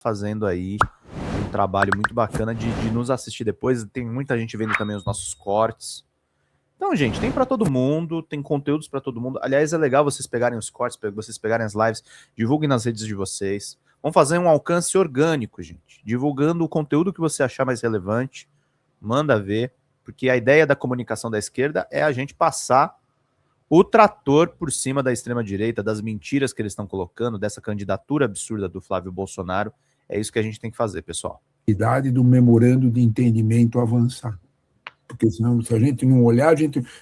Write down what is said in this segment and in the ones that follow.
fazendo aí um trabalho muito bacana de nos assistir depois. Tem muita gente vendo também os nossos cortes. Então, gente, tem para todo mundo, tem conteúdos para todo mundo. Aliás, é legal vocês pegarem os cortes, vocês pegarem as lives, divulguem nas redes de vocês. Vamos fazer um alcance orgânico, gente. Divulgando o conteúdo que você achar mais relevante. Manda ver, porque a ideia da comunicação da esquerda é a gente passar o trator por cima da extrema-direita, das mentiras que eles estão colocando, dessa candidatura absurda do Flávio Bolsonaro. É isso que a gente tem que fazer, pessoal. Idade do memorando de entendimento avançar. Porque senão, se a gente não olhar,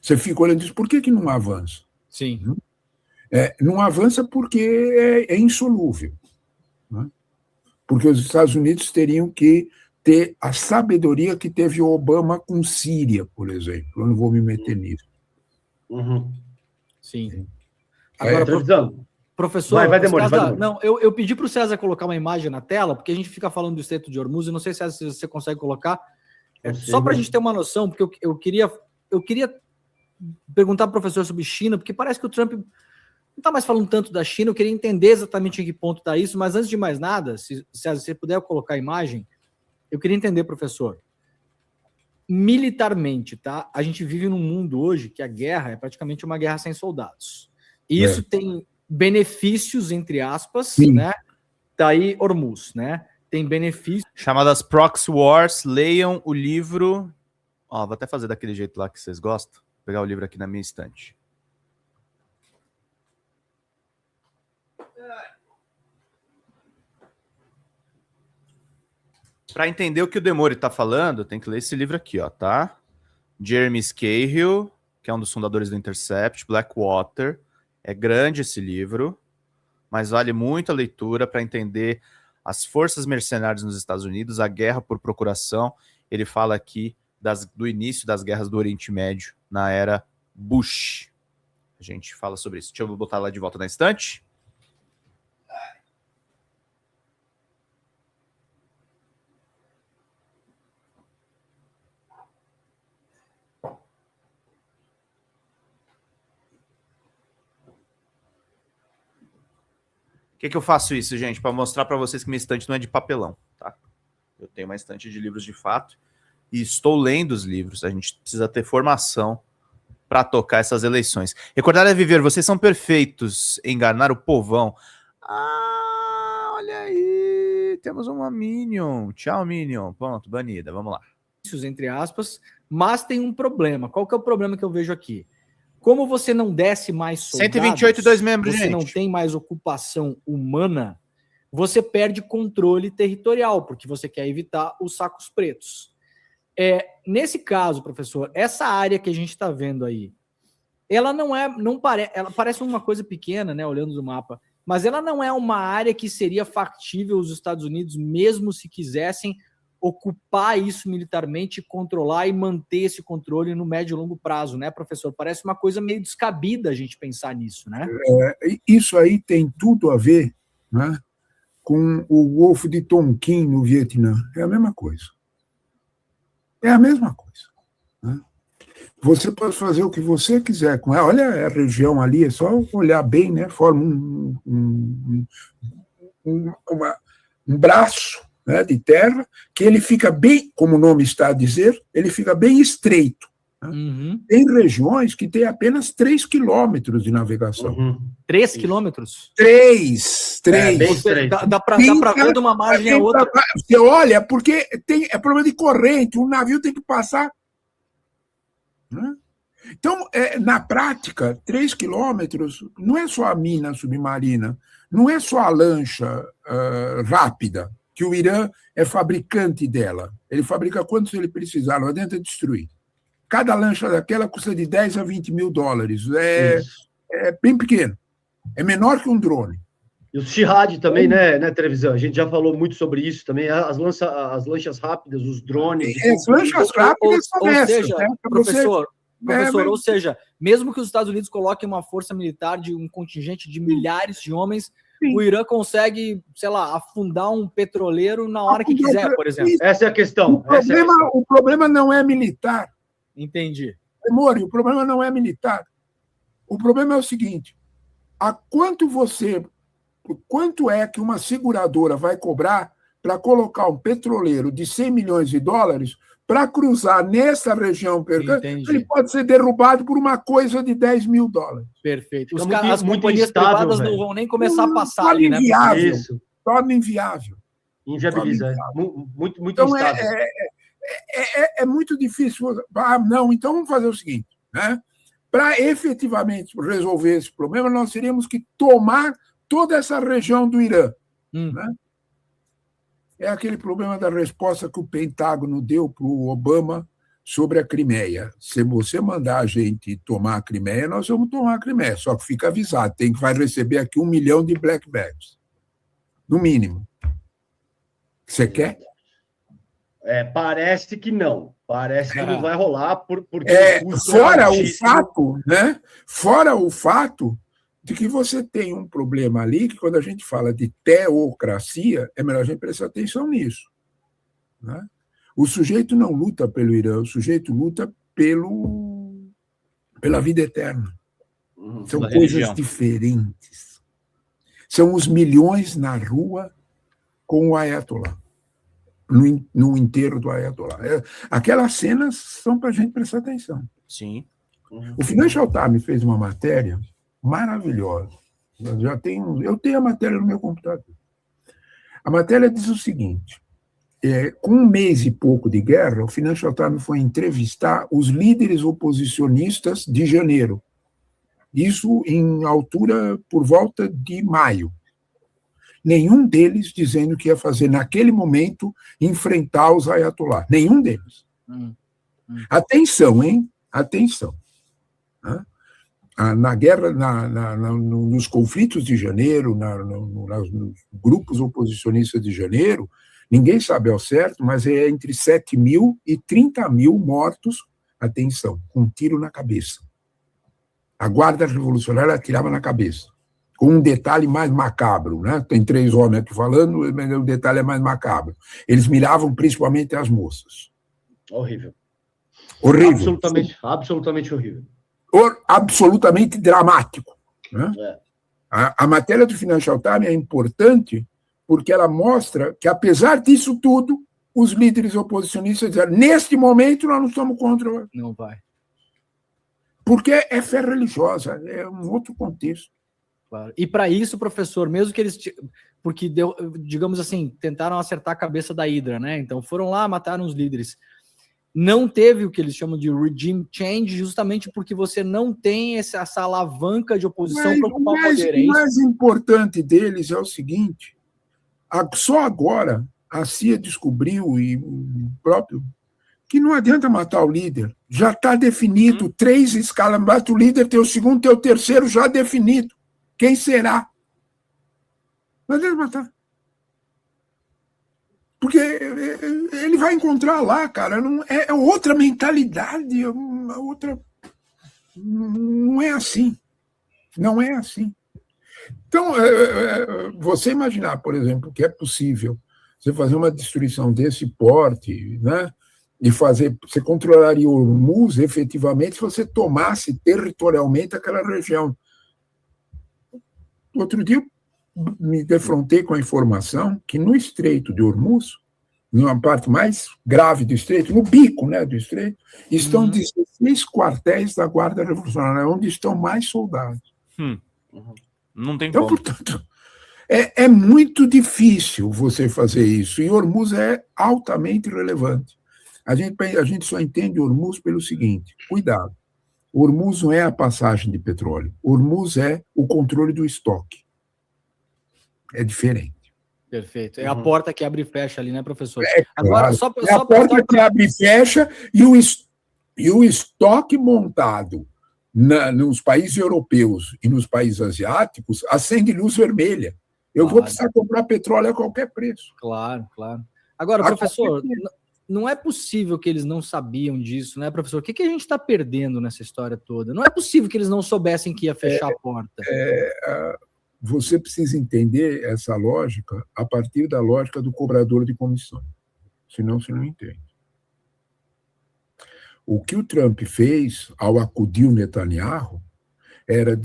você fica olhando e diz, por que não avança? Sim. Não avança porque é insolúvel. Né? Porque os Estados Unidos teriam que ter a sabedoria que teve o Obama com Síria, por exemplo. Eu não vou me meter nisso. Uhum. Sim. Agora, professor, vai demorar. Não, eu pedi para o César colocar uma imagem na tela, porque a gente fica falando do Estreito de Hormuz, e não sei, César, se você consegue colocar. Só para a gente ter uma noção, porque eu queria perguntar para o professor sobre China, porque parece que o Trump não está mais falando tanto da China. Eu queria entender exatamente em que ponto está isso, mas antes de mais nada, César, se você puder colocar a imagem, eu queria entender, professor, militarmente, tá? A gente vive num mundo hoje que a guerra é praticamente uma guerra sem soldados. E isso tem benefícios, entre aspas, Sim. né? Daí Hormuz, né? Tem benefícios. Chamadas Proxy Wars, leiam o livro. Ó, vou até fazer daquele jeito lá que vocês gostam. Vou pegar o livro aqui na minha estante. Para entender o que o Demore está falando, tem que ler esse livro aqui, ó, tá? Jeremy Scahill, que é um dos fundadores do Intercept, Blackwater. É grande esse livro, mas vale muito a leitura para entender as forças mercenárias nos Estados Unidos, a guerra por procuração. Ele fala aqui do início das guerras do Oriente Médio, na era Bush. A gente fala sobre isso. Deixa eu botar lá de volta na estante. Por que eu faço isso, gente? Para mostrar para vocês que minha estante não é de papelão, tá? Eu tenho uma estante de livros de fato e estou lendo os livros. A gente precisa ter formação para tocar essas eleições. Recordar é viver. Vocês são perfeitos em enganar o povão. Ah, olha aí. Temos uma Minion. Tchau, Minion. Pronto, banida. Vamos lá. Entre aspas, mas tem um problema. Qual que é o problema que eu vejo aqui? Como você não desce mais soldados, 128 e 2 membros, você gente. não tem mais ocupação humana, você perde controle territorial, porque você quer evitar os sacos pretos. Nesse caso, professor, essa área que a gente está vendo aí, ela ela parece uma coisa pequena, né, olhando do mapa, mas ela não é uma área que seria factível os Estados Unidos, mesmo se quisessem ocupar isso militarmente, controlar e manter esse controle no médio e longo prazo, né, professor? Parece uma coisa meio descabida a gente pensar nisso, né? Isso aí tem tudo a ver, né, com o Wolf de Tonkin no Vietnã. É a mesma coisa. É a mesma coisa. Né? Você pode fazer o que você quiser com ela. Olha a região ali, é só olhar bem, né? Forma um braço, né, de terra, que ele fica bem, como o nome está a dizer, ele fica bem estreito. Né? Uhum. Tem regiões que têm apenas 3 quilômetros de navegação. Uhum. 3 quilômetros? 3. Dá para ver de uma margem a outra. Você olha, porque é problema de corrente, o navio tem que passar. Né? Então, na prática, 3 quilômetros não é só a mina submarina, não é só a lancha rápida, que o Irã é fabricante dela. Ele fabrica quantos ele precisar, não adianta destruir. Cada lancha daquela custa de 10 a 20 mil dólares. É bem pequeno. É menor que um drone. E o Shihad também, né, televisão? A gente já falou muito sobre isso também. As lanchas rápidas, os drones. As lanchas rápidas são essas. Seja, né? Professor, ou seja, mesmo que os Estados Unidos coloquem uma força militar de um contingente de milhares de homens, sim, o Irã consegue, sei lá, afundar um petroleiro na hora que quiser, por exemplo. Essa é a questão. O problema não é militar. Entendi. Mori, o problema não é militar. O problema é o seguinte: quanto é que uma seguradora vai cobrar para colocar um petroleiro de 100 milhões de dólares para cruzar nessa região, Entendi. ele pode ser derrubado por uma coisa de 10 mil dólares. Perfeito. Fica As muito companhias instável, privadas velho. não vão nem começar a passar Torna ali, né? inviável. Isso. Torna inviável. Inviabiliza. Muito Então, instável. é muito difícil. Não, então vamos fazer o seguinte, né? Para efetivamente resolver esse problema, nós teríamos que tomar toda essa região do Irã. Né? É aquele problema da resposta que o Pentágono deu para o Obama sobre a Crimeia. Se você mandar a gente tomar a Crimeia, nós vamos tomar a Crimeia. Só que fica avisado, vai receber aqui 1 milhão de black bags. No mínimo. Você quer? Parece que não. Parece que não vai rolar, porque o custo fora o altíssimo. fato, né? Fora o fato de que você tem um problema ali, que quando a gente fala de teocracia, é melhor a gente prestar atenção nisso. Né? O sujeito não luta pelo Irã, o sujeito luta pela vida eterna. São pela coisas religião. diferentes. São os milhões na rua com o Ayatollah, no enterro do Ayatollah. Aquelas cenas são para a gente prestar atenção. Sim. O Financial Times fez uma matéria maravilhosa. Eu tenho a matéria no meu computador. A matéria diz o seguinte: com 1 mês e pouco de guerra, o Financial Times foi entrevistar os líderes oposicionistas de janeiro. Isso em altura por volta de maio. Nenhum deles dizendo que ia fazer, naquele momento, enfrentar os Ayatollah. Nenhum deles. Atenção, hein? Atenção. Na guerra, nos conflitos de janeiro, nos grupos oposicionistas de janeiro, ninguém sabe ao certo, mas é entre 7 mil e 30 mil mortos, atenção, com um tiro na cabeça. A Guarda Revolucionária atirava na cabeça. Com um detalhe mais macabro, né? Tem 3 homens aqui falando, mas o detalhe é mais macabro. Eles miravam principalmente as moças. Horrível. Horrível. Absolutamente horrível. Absolutamente dramático. Né? A matéria do Financial Times é importante porque ela mostra que, apesar disso tudo, os líderes oposicionistas disseram: neste momento nós não estamos contra. Não vai. Porque é fé religiosa, é um outro contexto. Claro. E para isso, professor, mesmo que eles... Porque, digamos assim, tentaram acertar a cabeça da Hydra, né? Então foram lá, mataram os líderes. Não teve o que eles chamam de regime change, justamente porque você não tem essa alavanca de oposição para ocupar o poder. O mais importante deles é o seguinte: só agora a CIA descobriu, e o próprio, que não adianta matar o líder. Já está definido, 3 escalas, mata o líder, tem o segundo, tem o terceiro já definido. Quem será? Não adianta matar. Porque ele vai encontrar lá, cara, é outra mentalidade, outra. Não é assim. Não é assim. Então, você imaginar, por exemplo, que é possível você fazer uma destruição desse porte, né? E você controlaria o Hormuz efetivamente se você tomasse territorialmente aquela região. Outro dia, me defrontei com a informação que no Estreito de Hormuz, numa parte mais grave do Estreito, no bico, né, do Estreito, estão 16 quartéis da Guarda Revolucionária, onde estão mais soldados. Não tem então, como. Portanto, é muito difícil você fazer isso, e Hormuz é altamente relevante. A gente só entende Hormuz pelo seguinte: cuidado, Hormuz não é a passagem de petróleo, Hormuz é o controle do estoque. É diferente. Perfeito. É a porta que abre e fecha ali, né, professor? Agora, é a porta que abre e fecha, e o estoque montado nos países europeus e nos países asiáticos acende luz vermelha. Eu vou precisar comprar petróleo a qualquer preço. Claro, claro. Agora, professor, não é possível que eles não sabiam disso, né, professor? O que a gente está perdendo nessa história toda? Não é possível que eles não soubessem que ia fechar a porta. Você precisa entender essa lógica a partir da lógica do cobrador de comissão. Senão você não entende. O que o Trump fez ao acudir o Netanyahu era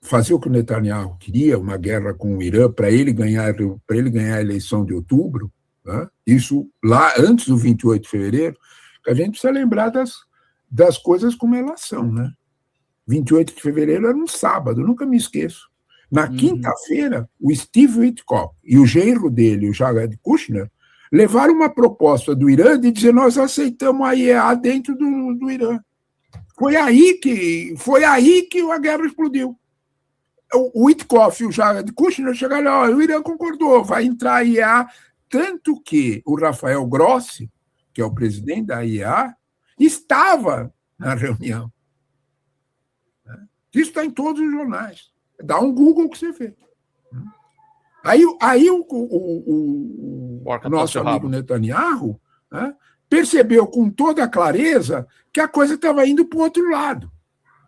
fazer o que o Netanyahu queria, uma guerra com o Irã, para ele ganhar a eleição de outubro, né? Isso lá antes do 28 de fevereiro, que a gente precisa lembrar das coisas como elas são, né? 28 de fevereiro era um sábado, nunca me esqueço. Na quinta-feira, o Steve Witkoff e o genro dele, o Jared Kushner, levaram uma proposta do Irã de dizer nós aceitamos a IEA dentro do Irã. Foi aí que a guerra explodiu. O Witkoff e o Jared Kushner chegaram, o Irã concordou, vai entrar a IEA, tanto que o Rafael Grossi, que é o presidente da IEA, estava na reunião. Isso está em todos os jornais. Dá um Google que você vê. Aí o nosso amigo Netanyahu, né, percebeu com toda a clareza que a coisa estava indo para o outro lado,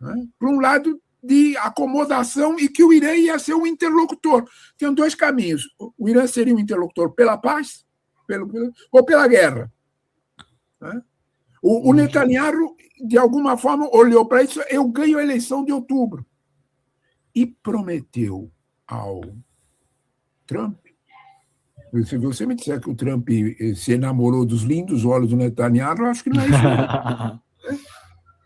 né, para um lado de acomodação e que o Irã ia ser um interlocutor. Tem dois caminhos. O Irã seria um interlocutor pela paz ou pela guerra. Né? O Netanyahu, de alguma forma, olhou para isso, eu ganho a eleição de outubro. E prometeu ao Trump, se você me disser que o Trump se enamorou dos lindos olhos do Netanyahu, eu acho que não é isso.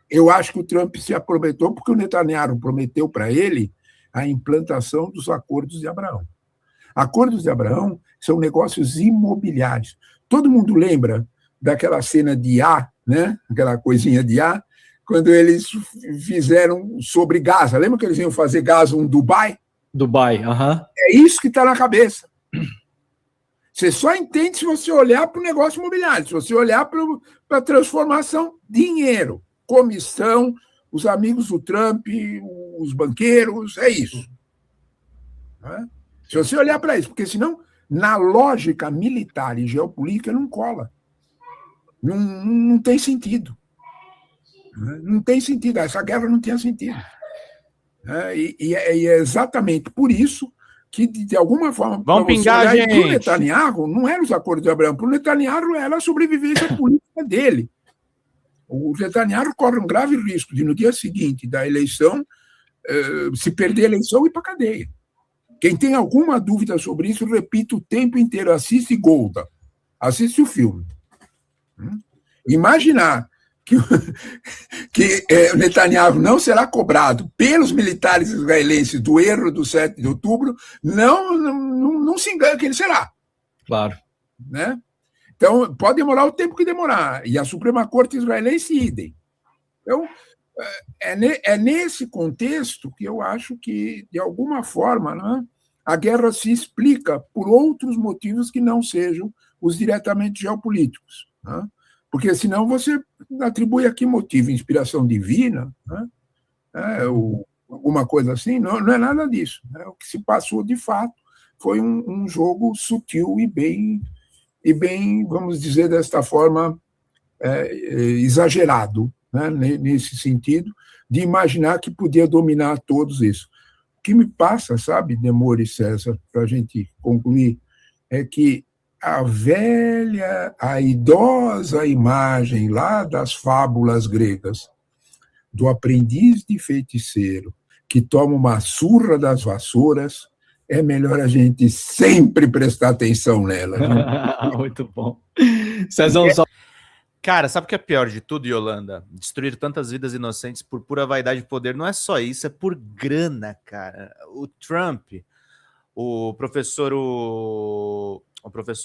Eu acho que o Trump se aproveitou porque o Netanyahu prometeu para ele a implantação dos Acordos de Abraão. Acordos de Abraão são negócios imobiliários. Todo mundo lembra daquela cena de A, né? Aquela coisinha de A, quando eles fizeram sobre Gaza. Lembra que eles iam fazer Gaza um Dubai? Dubai, É isso que está na cabeça. Você só entende se você olhar para o negócio imobiliário, se você olhar para a transformação, dinheiro, comissão, os amigos do Trump, os banqueiros, é isso. Né? Se você olhar para isso, porque senão, na lógica militar e geopolítica, não cola. Não tem sentido. Não tem sentido. Essa guerra não tinha sentido. E é exatamente por isso que, de alguma forma, vamos pingar, gente. Para o Netanyahu, não eram os acordos de Abraão. Para o Netanyahu, era a sobrevivência política dele. O Netanyahu corre um grave risco de, no dia seguinte da eleição, se perder a eleição e ir para a cadeia. Quem tem alguma dúvida sobre isso, repito o tempo inteiro, assiste Golda, assiste o filme. Imaginar que o Netanyahu não será cobrado pelos militares israelenses do erro do 7 de outubro, não se engane que ele será. Claro. Né? Então, pode demorar o tempo que demorar. E a Suprema Corte israelense, idem. Então, é nesse contexto que eu acho que, de alguma forma, né, a guerra se explica por outros motivos que não sejam os diretamente geopolíticos. Né? Porque senão você atribui aqui motivo, inspiração divina, né? Alguma coisa assim, não é nada disso. Né? O que se passou, de fato, foi um jogo sutil e bem, vamos dizer desta forma, exagerado, né? Nesse sentido, de imaginar que podia dominar todos isso. O que me passa, sabe, Demore e César, para a gente concluir, é que a idosa imagem lá das fábulas gregas, do aprendiz de feiticeiro que toma uma surra das vassouras, é melhor a gente sempre prestar atenção nela. Muito bom. Cezão, só... Cara, sabe o que é pior de tudo, Yolanda? Destruir tantas vidas inocentes por pura vaidade e poder. Não é só isso, é por grana, cara. O Trump, o professor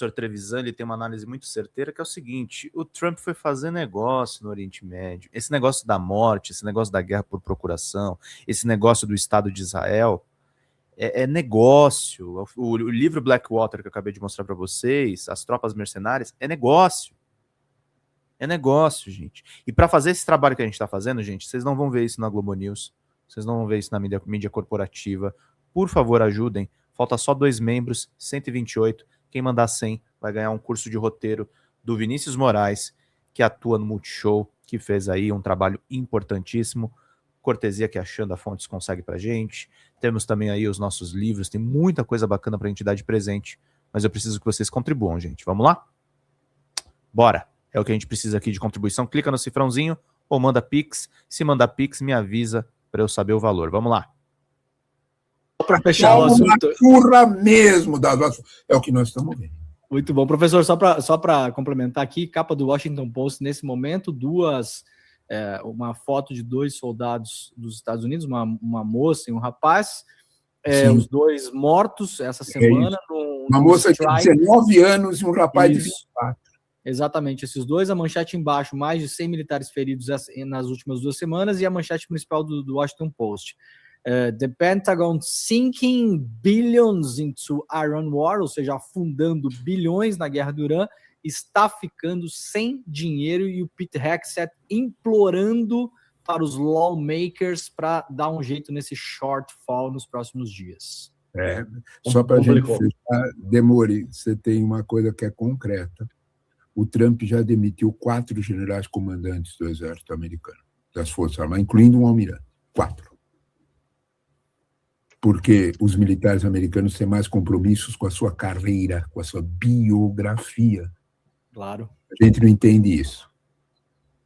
Trevisan, ele tem uma análise muito certeira, que é o seguinte: o Trump foi fazer negócio no Oriente Médio. Esse negócio da morte, esse negócio da guerra por procuração, esse negócio do Estado de Israel, é negócio. O livro Blackwater, que eu acabei de mostrar para vocês, As Tropas Mercenárias, é negócio. É negócio, gente. E para fazer esse trabalho que a gente está fazendo, gente, vocês não vão ver isso na Globo News, vocês não vão ver isso na mídia corporativa. Por favor, ajudem. Falta só 2 membros, 128. Quem mandar 100 vai ganhar um curso de roteiro do Vinícius Moraes, que atua no Multishow, que fez aí um trabalho importantíssimo. Cortesia que a Xanda Fontes consegue pra gente. Temos também aí os nossos livros, tem muita coisa bacana pra gente dar de presente, mas eu preciso que vocês contribuam, gente. Vamos lá? Bora! É o que a gente precisa aqui de contribuição. Clica no cifrãozinho ou manda Pix. Se mandar Pix, me avisa para eu saber o valor. Vamos lá. Para fechar o assunto. Uma surra mesmo das vassouras. É o que nós estamos vendo. Muito bom. Professor, só para complementar aqui, capa do Washington Post nesse momento, uma foto de 2 soldados dos Estados Unidos, uma moça e um rapaz, os 2 mortos essa semana. Uma moça de 19 anos e um rapaz de 24. Exatamente, esses 2, a manchete embaixo, mais de 100 militares feridos nas últimas 2 semanas, e a manchete principal do Washington Post. The Pentagon sinking billions into Iran war, ou seja, afundando bilhões na guerra do Irã, está ficando sem dinheiro, e o Pete Hegseth implorando para os lawmakers para dar um jeito nesse shortfall nos próximos dias. Só para a gente fechar, Demore, você tem uma coisa que é concreta. O Trump já demitiu 4 generais comandantes do exército americano, das Forças Armadas, incluindo um almirante. 4. Porque os militares americanos têm mais compromissos com a sua carreira, com a sua biografia. Claro. A gente não entende isso.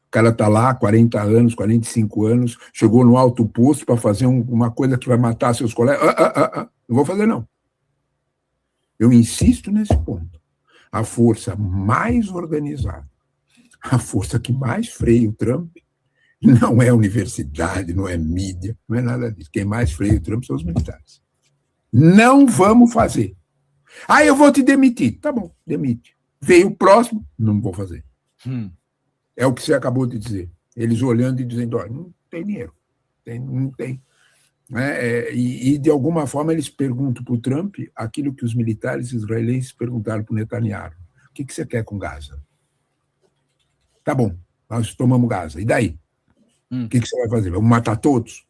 O cara está lá, 40 anos, 45 anos, chegou no alto posto para fazer uma coisa que vai matar seus colegas. Não vou fazer, não. Eu insisto nesse ponto. A força mais organizada, a força que mais freia o Trump, não é a universidade, não é mídia, não é nada disso. Quem mais freia o Trump são os militares. Não vamos fazer. Eu vou te demitir. Tá bom, demite. Veio o próximo, não vou fazer. É o que você acabou de dizer. Eles olhando e dizendo, não tem dinheiro. Não tem. E, de alguma forma, eles perguntam para o Trump aquilo que os militares israelenses perguntaram para o Netanyahu. O que você quer com Gaza? Tá bom, nós tomamos Gaza. E daí? O que você vai fazer? Vamos matar todos?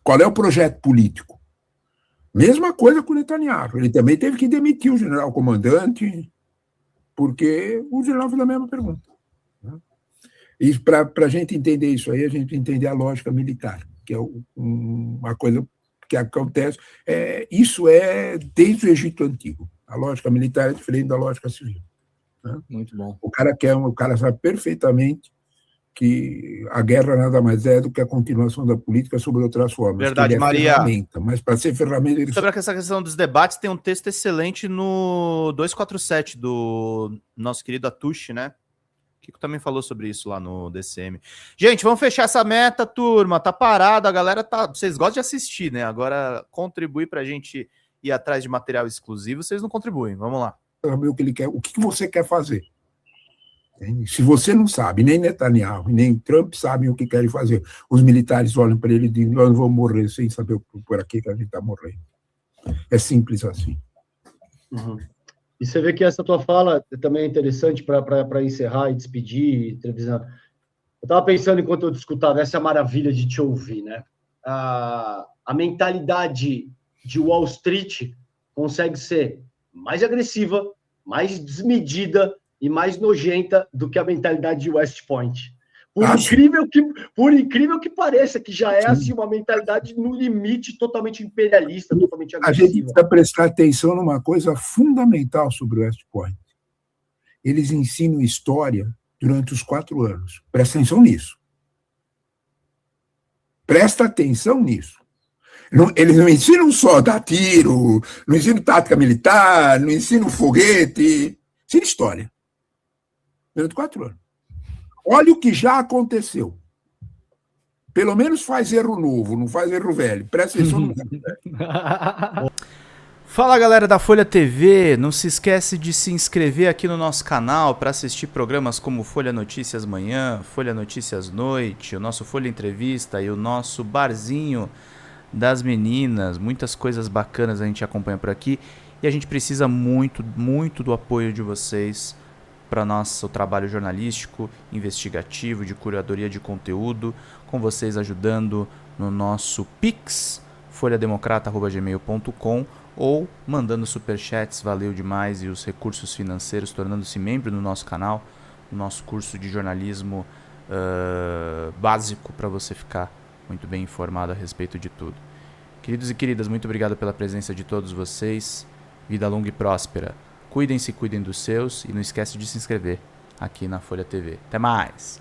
Qual é o projeto político? Mesma coisa com o Netanyahu. Ele também teve que demitir o general comandante, porque o general fez a mesma pergunta. E para a gente entender isso aí, a gente entender a lógica militar, que é uma coisa que acontece. Isso é desde o Egito Antigo. A lógica militar é diferente da lógica civil. Muito bom. O cara sabe perfeitamente que a guerra nada mais é do que a continuação da política sobre outras formas. Verdade, ele é Maria. Ferramenta, mas para ser ferramenta... Sobre essa questão dos debates, tem um texto excelente no 247 do nosso querido Atushi, né? O Kiko também falou sobre isso lá no DCM. Gente, vamos fechar essa meta, turma. Tá parado, a galera tá... Vocês gostam de assistir, né? Agora, contribuir pra gente ir atrás de material exclusivo, vocês não contribuem. Vamos lá. Saber o que ele quer, o que você quer fazer. Se você não sabe, nem Netanyahu, nem Trump sabem o que querem fazer. Os militares olham para ele e dizem, nós vamos morrer sem saber por aqui que a gente está morrendo. É simples assim. E você vê que essa tua fala também é interessante para encerrar e despedir, Trevisan. Eu estava pensando, enquanto eu discutava, essa maravilha de te ouvir, né? A mentalidade de Wall Street consegue ser mais agressiva, mais desmedida e mais nojenta do que a mentalidade de West Point. Por incrível que pareça, que já é assim uma mentalidade no limite totalmente imperialista, totalmente agressiva. A gente precisa prestar atenção numa coisa fundamental sobre o West Point. Eles ensinam história durante os 4 anos. Presta atenção nisso. Presta atenção nisso. Eles não ensinam só dar tiro, não ensinam tática militar, não ensinam foguete, ensinam história. Durante 4 anos. Olha o que já aconteceu. Pelo menos faz erro novo, não faz erro velho. Presta atenção no velho. Fala, galera da Folha TV, não se esquece de se inscrever aqui no nosso canal para assistir programas como Folha Notícias Manhã, Folha Notícias Noite, o nosso Folha Entrevista e o nosso Barzinho das Meninas. Muitas coisas bacanas a gente acompanha por aqui e a gente precisa muito, muito do apoio de vocês para nosso trabalho jornalístico, investigativo, de curadoria de conteúdo, com vocês ajudando no nosso Pix, folhademocrata@gmail.com, ou mandando superchats, valeu demais, e os recursos financeiros, tornando-se membro do nosso canal, no nosso curso de jornalismo básico, para você ficar muito bem informado a respeito de tudo. Queridos e queridas, muito obrigado pela presença de todos vocês, vida longa e próspera. Cuidem-se, cuidem dos seus e não esquece de se inscrever aqui na Folha TV. Até mais!